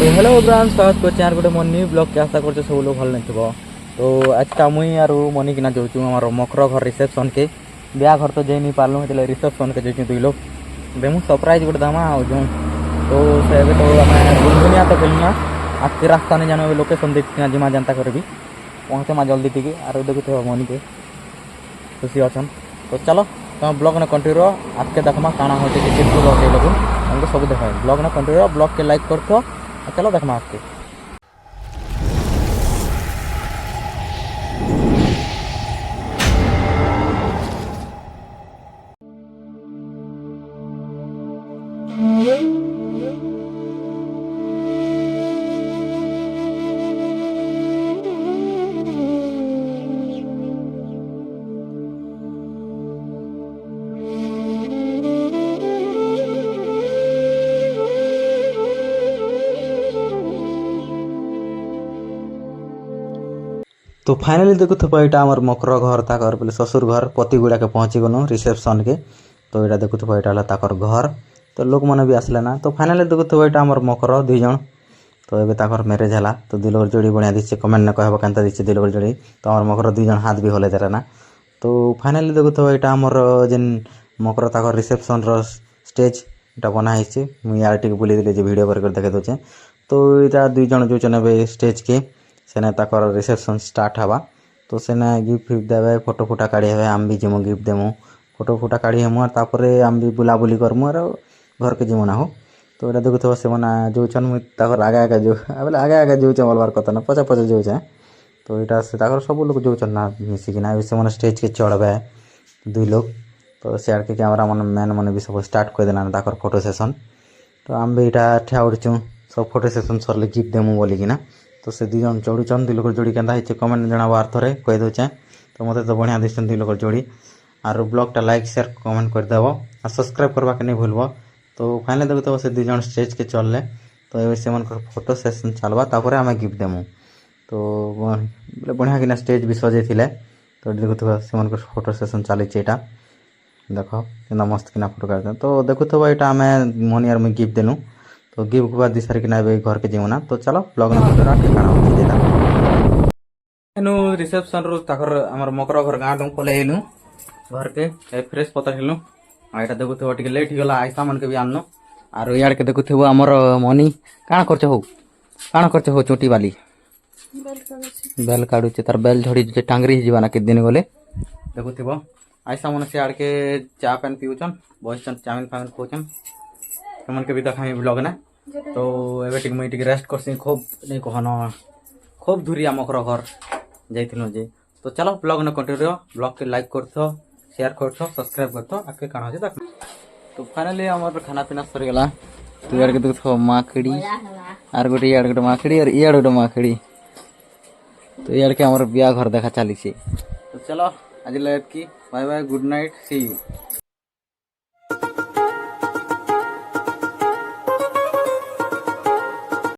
Hello branch स्वागत करते हैं गोटे मोर न्यू ब्लॉग के आशा करते सब लोग भल नहीं तो आज का मुई आर मनी किना जाऊँ आम मकर घर रिसेप्शन के ब्याह घर तो जाई नहीं पार्लू है रिसेप्शन के जाऊँ 2 लोग बेमु सरप्राइज गोटे दामा आ जो तो से तो आम गुनगुनिया तो फिल्म आज के रास्ता नहीं जाना लोकेशन देखना जिमा जनता करी पहुँचे माँ जल्दी टी आर देखुते मनी के खुशी अच्छन तो चलो तुम ब्लॉग ने कंटिन्यू आज के देखमा काना होते लोग हमको सब देखा ब्लॉग ने कंटिन्यू ब्लॉग के लाइक कर चलो देखमा आज के तो फाइनाली देखुथब यहाँ आमर मकर घर ताकर बोले ससुर घर पतिगुड़ा के पहुँची गनु रिसेप्शन के तो यहाँ देखुथब यहाँ ताकर घर तो लोक मैंने भी आसले ना तो फाइनाली देखुथब यहाँ आमर मकर 2 जन तो ये ताकर मैरेज है तो दिलवर जोड़ी बढ़िया दीचे कमेंट ने कहब केनता दीचे दिलवर जोड़ी तो आमर मकर 2 जन हाथ भी हले देला ना तो फाइनाली देखुथब यहाँ आमर जेन मकर ताकर रिसेप्शन स्टेज यहाँ बनाई मुझे यार टे बुले वीडियो कर देखे दूचे तो यहाँ 2 जन जो स्टेज के सेने ताकर रिसेप्शन स्टार्ट हवा तो सेने गिफ्ट फिफ्ट देवे फोटो फुटा काढ़ी हे आम भी जिमु गिफ्ट देमु फोटो फुटा काढ़ी हेमु और तापरे आम भी बुलाबुली करमु और घर के जिमु ना हो तो एटा देखुथबो से मना जोचन मु ताकर आगे आगे जो बोले आगे आगे जोचे बोलबार कथा ना पछा पछा जोचे तो एटा से ताकर सब लोग जोचन ना मिसी किना से मन स्टेज के चढ़बे 2 लोग तो शेयर के कैमरा मन मैन मन भी सब स्टार्ट कर देना ताकर फोटो सेशन तो आम भी एटा ठिया उठचु सब फोटो सेशन सरले गिफ्ट देमु बोली किना तो से 2 जन चढ़ुचन 2 लोग जोड़ी केनता है कमेंट जनाब आर थरे कह दूचे तो मत तो बढ़िया दिसन 2 लोग जोड़ी और ब्लॉगटा लाइक शेयर कमेंट करदेव और सब्सक्राइब करवा के नहीं भूलब तो फाइनल देखो से 2 जन स्टेज के चलले तो ये से मन फोटो सेशन चलवा तापर आम गिफ्ट देमु तो बोले बढ़िया किना स्टेज भी सजे थिले तो देखो से मन फोटो सेशन चली यहाँ देख कि मस्त किना फोटो काट तो देखो यहाँ आम मनी और मुझे गिफ्ट देलु तो गिफ्ट बाद दी सारी किना घर के जीवना तो चलो ब्लॉग में ठिकाना एनु रिसेप्शन रो ताकर हमर मकर घर गाँ डों पले हेलु घर के फ्रेश पतर हेलु आ एटा देखुथबो टिके लेट गला आइसा मन के भी आननो आरो यार के देखुथबो हमर मनी काना करछ हो चोटी वाली बेल काडू तार बेल झड़ी जे टांगरी जीवाना के दिन गले देखुथबो आइसा मन से आड़ के चा पेन पिउचन बसचन चाउमिन फाउमिन खोचन मन के भी देखा ब्लॉग ना तो एबे टिक मुई टिक रेस्ट करसी खूब नहीं कहनो खूब दूरिया मकर घर जाइथिलो जे तो चलो ब्लॉग न कंटिन्यू ब्लॉग के लाइक करथो शेयर करथो सब्सक्राइब करथो आके काना जे देख तो फाइनली हमर खाना पीना सर गेला तो यार के देखो माखड़ी आर गोटे यार गोटे माखड़ी और यार गोटे माखड़ी तो यार के हमर बिया घर देखा चली छी तो चलो आज लाइक की bye bye good night see you.